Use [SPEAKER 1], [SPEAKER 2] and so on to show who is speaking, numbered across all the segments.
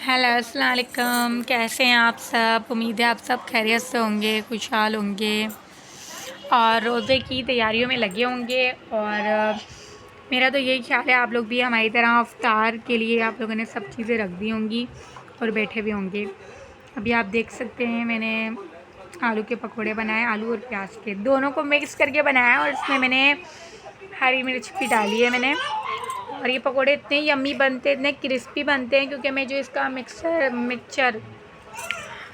[SPEAKER 1] Hello अस्सलाम वालेकुम। कैसे हैं आप सब? उम्मीद है आप सब खैरियत से होंगे, खुशहाल होंगे और रोज़े की तैयारियों में लगे होंगे। और मेरा तो यही ख्याल है आप लोग भी हमारी तरह इफ्तार के लिए आप लोगों ने सब चीज़ें रख दी होंगी और बैठे भी होंगे। अभी आप देख सकते हैं मैंने आलू के पकोड़े बनाए, आलू और प्याज के दोनों को मिक्स करके बनाया और इसमें मैंने हरी मिर्च भी डाली है मैंने। और ये पकोड़े इतने यम्मी बनते हैं, इतने क्रिस्पी बनते हैं, क्योंकि मैं जो इसका मिक्सचर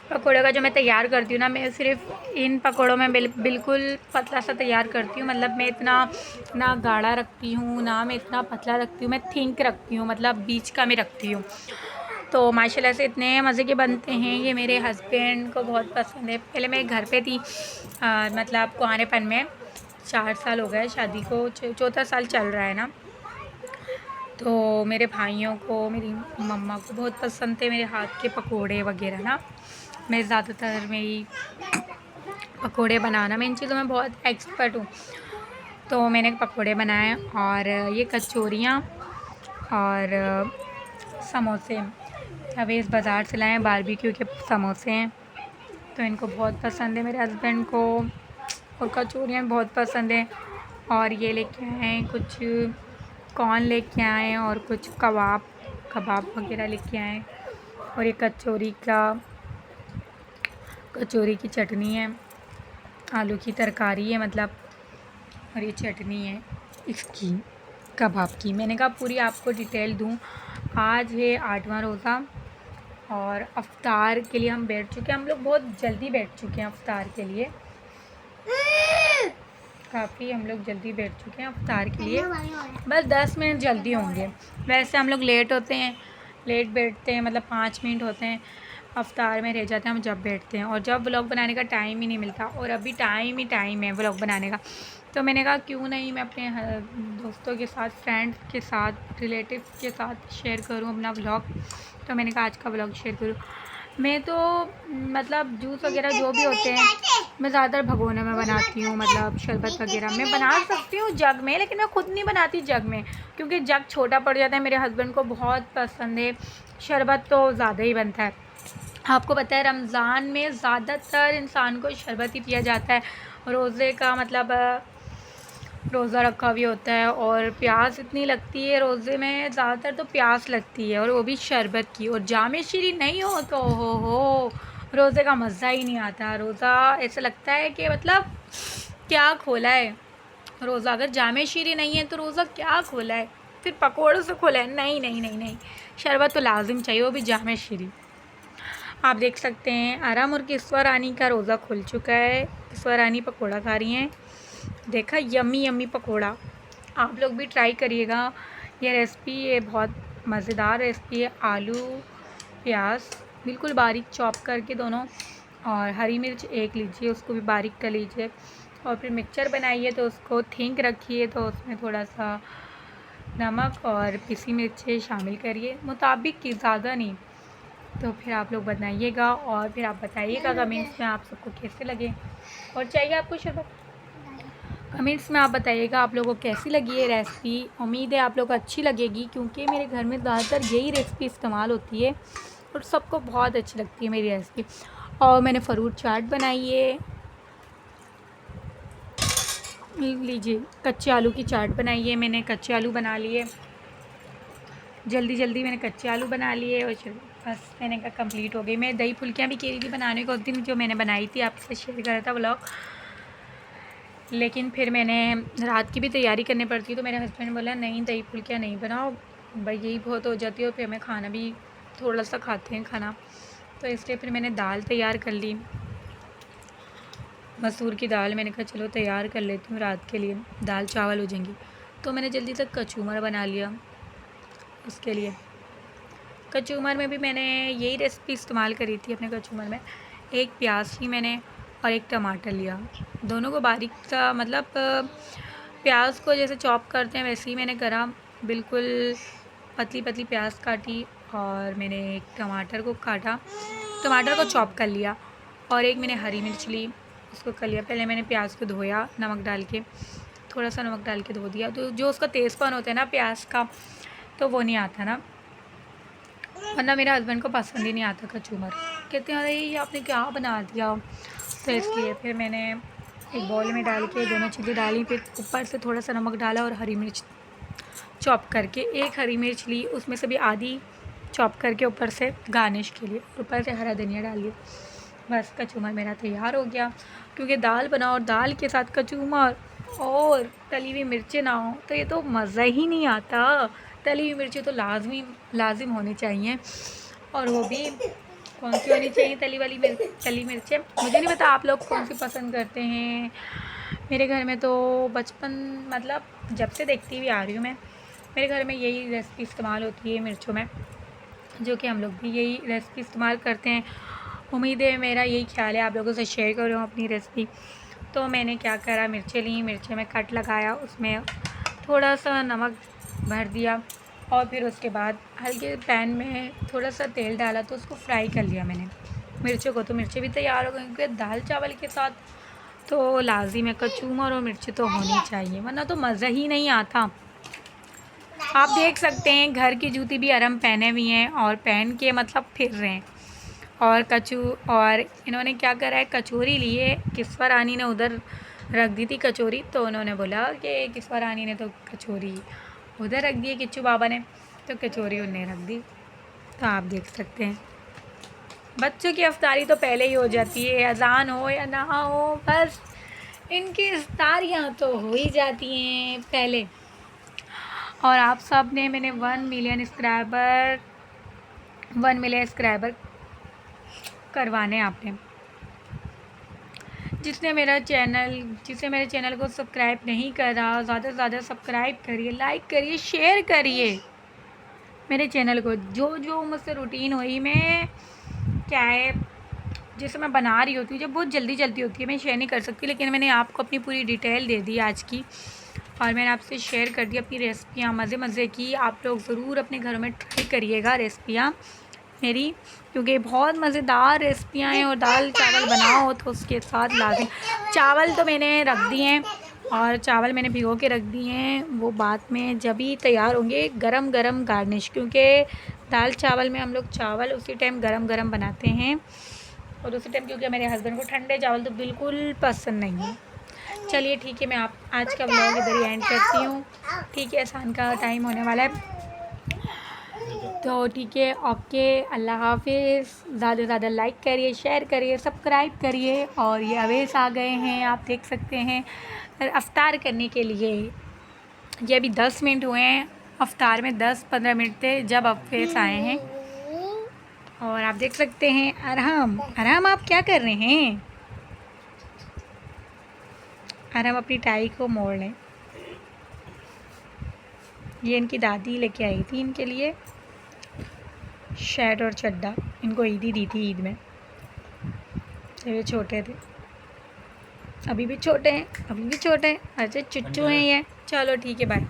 [SPEAKER 1] पकोड़े का जो मैं तैयार करती हूँ ना, मैं सिर्फ इन पकोड़ों में बिल्कुल पतला सा तैयार करती हूँ। मतलब मैं इतना ना गाढ़ा रखती हूँ ना मैं इतना पतला रखती हूँ, मैं थिंक रखती हूँ, मतलब बीच का मैं रखती हूँ। तो माशाल्लाह से इतने मज़े के बनते हैं। ये मेरे हस्बैंड को बहुत पसंद है। पहले मैं घर पे थी, मतलब कुआरेपन में 4 साल हो गए शादी को, चौथा साल चल रहा है ना। तो मेरे भाइयों को, मेरी मम्मा को बहुत पसंद थे मेरे हाथ के पकोड़े वगैरह ना। मैं ज़्यादातर मेरी पकोड़े बनाना, मैं इन चीज़ों में बहुत एक्सपर्ट हूँ। तो मैंने पकोड़े बनाए और ये कचौरियाँ और समोसे अवेज़ बाज़ार से लाए हैं, बारबेक्यू के समोसे हैं। तो इनको बहुत पसंद है मेरे हस्बैंड को, और कचौरियाँ बहुत पसंद है। और ये लेके आए हैं कुछ कॉर्न लेके आए हैं और कुछ कबाब वगैरह लेके आए हैं। और ये कचौरी की चटनी है, आलू की तरकारी है मतलब, और ये चटनी है इसकी कबाब की। मैंने कहा पूरी आपको डिटेल दूँ। आज है 8वां रोज़ा और अफ्तार के लिए हम बैठ चुके हैं। हम लोग बहुत जल्दी बैठ चुके हैं अफ्तार के लिए, काफ़ी हम लोग जल्दी बैठ चुके हैं अफ्तार के लिए, बस 10 मिनट जल्दी होंगे। वैसे हम लोग लेट होते हैं, लेट बैठते हैं, मतलब 5 मिनट होते हैं अफ्तार में रह जाते हैं हम जब बैठते हैं, और जब व्लॉग बनाने का टाइम ही नहीं मिलता। और अभी टाइम है व्लॉग बनाने का। तो मैंने कहा क्यों नहीं मैं अपने दोस्तों के साथ, फ्रेंड्स के साथ, रिलेटिव्स के साथ शेयर करूं अपना व्लॉग। तो मैंने कहा आज का व्लॉग शेयर करूं। मैं तो मतलब जूस वगैरह जो भी होते हैं मैं ज़्यादातर भगोने में बनाती हूँ, मतलब शरबत वगैरह मैं बना सकती हूँ जग में, लेकिन मैं ख़ुद नहीं बनाती जग में, क्योंकि जग छोटा पड़ जाता है। मेरे हस्बैंड को बहुत पसंद है, शरबत तो ज़्यादा ही बनता है। आपको पता है रमज़ान में ज़्यादातर इंसान को शरबत ही पिया जाता है। रोज़े का मतलब रोज़ा रखा भी होता है, और प्यास इतनी लगती है रोज़े में, ज़्यादातर तो प्यास लगती है, और वो भी शरबत की। और जामे शीरी नहीं हो तो हो रोज़े का मज़ा ही नहीं आता। रोज़ा ऐसा लगता है कि मतलब क्या खोला है रोज़ा। अगर जामे शीरी नहीं है तो रोज़ा क्या खोला है, फिर पकोड़ों से खोला है? नहीं नहीं नहीं नहीं, शरबत तो लाजिम चाहिए, वो भी जामे शीरी। आप देख सकते हैं आराम और किस्वा रानी का रोज़ा खुल चुका है। किस्वा रानी पकोड़ा खा रही हैं, देखा यम्मी यम्मी पकोड़ा। आप लोग भी ट्राई करिएगा ये रेसिपी, ये बहुत मज़ेदार रेसिपी है। आलू प्याज बिल्कुल बारीक चॉप करके दोनों, और हरी मिर्च एक लीजिए, उसको भी बारीक कर लीजिए, और फिर मिक्सचर बनाइए तो उसको थिंक रखिए, तो उसमें थोड़ा सा नमक और पिसी मिर्चें शामिल करिए, मुताबिक की, ज़्यादा नहीं। तो फिर आप लोग बनाइएगा और फिर आप बताइएगा कमेंट्स में आप सबको कैसे लगे, और चाहिए आपको शरबत, कमेंट्स में आप बताइएगा आप लोगों को कैसी लगी ये रेसिपी। उम्मीद है आप लोग को अच्छी लगेगी, क्योंकि मेरे घर में ज़्यादातर यही रेसिपी इस्तेमाल होती है और सबको बहुत अच्छी लगती है मेरी रेसिपी। और मैंने फ्रूट चाट बनाई है, लीजिए कच्चे आलू की चाट बनाई है मैंने, कच्चे आलू बना लिए, जल्दी जल्दी मैंने कच्चे आलू बना लिए, और चलो बस मैंने कहा कंप्लीट हो गई। मैं दही फुल्कियाँ भी कह रही थी बनाने को उस दिन, जो मैंने बनाई थी आपसे शेयर करा था व्लॉग, लेकिन फिर मैंने रात की भी तैयारी करनी पड़ती है। तो मेरे हस्बैंड ने बोला नहीं दही फुल्कियाँ नहीं बनाओ भाई, यही बहुत हो जाती है, और फिर हमें खाना भी थोड़ा सा खाते हैं खाना। तो इसलिए फिर मैंने दाल तैयार कर ली, मसूर की दाल। मैंने कहा चलो तैयार कर लेती हूँ रात के लिए, दाल चावल हो जाएंगी। तो मैंने जल्दी से कचूमर बना लिया उसके लिए। कचूमर में भी मैंने यही रेसिपी इस्तेमाल करी थी अपने कचूमर में। एक प्याज ली मैंने और एक टमाटर लिया, दोनों को बारीक सा, मतलब प्याज को जैसे चॉप करते हैं वैसे ही मैंने करा, बिल्कुल पतली पतली प्याज काटी, और मैंने एक टमाटर को काटा, टमाटर को चॉप कर लिया, और एक मैंने हरी मिर्च ली, उसको कर लिया। पहले मैंने प्याज को धोया नमक डाल के, थोड़ा सा नमक डाल के धो दिया, तो जो उसका तेज़पन होता है ना प्याज का, तो वो नहीं आता ना। वरना मेरे हस्बैंड को पसंद ही नहीं आता कचूमर, कहते हैं अरे ये आपने क्या बना दिया। तो इसलिए फिर मैंने एक बाउल में डाल के दोनों चीज़ें डाली, फिर ऊपर से थोड़ा सा नमक डाला और हरी मिर्च चॉप करके, एक हरी मिर्च ली, उसमें से भी आधी चॉप करके ऊपर से गार्निश के लिए, ऊपर से हरा धनिया डाल लिया। बस कचूमर मेरा तैयार हो गया। क्योंकि दाल बनाओ, दाल के साथ कचूमर और तली हुई मिर्चें ना हो तो ये तो मज़ा ही नहीं आता। तली हुई मिर्चें तो लाजिम होनी चाहिए, और वो भी कौन सी होनी चाहिए, तली मिर्चें। मुझे नहीं पता आप लोग कौन सी पसंद करते हैं। मेरे घर में तो बचपन मतलब जब से देखती हुई आ रही हूँ मैं, मेरे घर में यही रेसिपी इस्तेमाल होती है मिर्चों में, जो कि हम लोग भी यही रेसिपी इस्तेमाल करते हैं। उम्मीद है, मेरा यही ख्याल है आप लोगों से शेयर कर रही हूँ अपनी रेसिपी। तो मैंने क्या करा, मिर्चें ली, मिर्चें में कट लगाया, उसमें थोड़ा सा नमक भर दिया और फिर उसके बाद हल्के पैन में थोड़ा सा तेल डाला तो उसको फ्राई कर लिया मैंने मिर्चों को। तो मिर्चें भी तैयार हो गई, क्योंकि दाल चावल के साथ तो लाजिम है कचूमर और मिर्चें तो होनी चाहिए, वरना तो मज़ा ही नहीं आता। आप देख सकते हैं घर की जूती भी अरम पहने हुई हैं और पहन के मतलब फिर रहे हैं। और इन्होंने क्या करा है, कचौरी लिए, किस्वा रानी ने उधर रख दी थी कचौरी, तो उन्होंने बोला कि किस्वा रानी ने तो कचौरी उधर रख दी है, किच्चू बाबा ने तो कचौरी उन्हें रख दी। तो आप देख सकते हैं बच्चों की अफ्तारी तो पहले ही हो जाती है, अजान हो या ना हो, बस इनकी इफ्तारियाँ तो हो ही जाती हैं पहले। और आप सब ने मैंने 1 मिलियन सब्सक्राइबर करवाने आपने। जिसने मेरे चैनल को सब्सक्राइब नहीं करा, ज़्यादा से ज़्यादा सब्सक्राइब करिए, लाइक करिए, शेयर करिए मेरे चैनल को। जो मुझसे रूटीन हुई, मैं क्या है जैसे मैं बना रही होती हूँ, जब बहुत जल्दी होती है मैं शेयर नहीं कर सकती, लेकिन मैंने आपको अपनी पूरी डिटेल दे दी आज की, और मैंने आपसे शेयर कर दी अपनी रेसिपियाँ मज़े की। आप लोग ज़रूर अपने घरों में ट्राई करिएगा रेसिपियाँ मेरी, क्योंकि बहुत मज़ेदार रेसिपियाँ हैं। और दाल चावल बनाओ तो उसके साथ लाजिम, चावल तो मैंने रख दिए हैं, और चावल मैंने भिगो के रख दिए हैं, वो बाद में जब ही तैयार होंगे गरम गरम गार्निश, क्योंकि दाल चावल में हम लोग चावल उसी टाइम गरम गरम बनाते हैं, और उसी टाइम, क्योंकि मेरे हस्बैंड को ठंडे चावल तो बिल्कुल पसंद नहीं है। चलिए ठीक है, मैं आज का व्लॉग इधर ही एंड करती हूँ। ठीक है, आसान का टाइम होने वाला है, तो ठीक है, ओके, अल्लाह हाफिज़। ज़्यादा से ज़्यादा लाइक करिए, शेयर करिए, सब्सक्राइब करिए। और ये अवेश आ गए हैं, आप देख सकते हैं अफ्तार करने के लिए। ये अभी 10 मिनट हुए हैं, अफ्तार में 10-15 मिनट थे जब अवेश आए हैं। और आप देख सकते हैं अरहम आप क्या कर रहे हैं? अरहम अपनी टाई को मोड़ लें। ये इनकी दादी लेके आई थी इनके लिए शर्ट और चड्डा, इनको ईदी दी थी ईद में, जब ये छोटे थे। अभी भी छोटे हैं, अच्छा चुच्चू हैं ये। चलो ठीक है, बाय।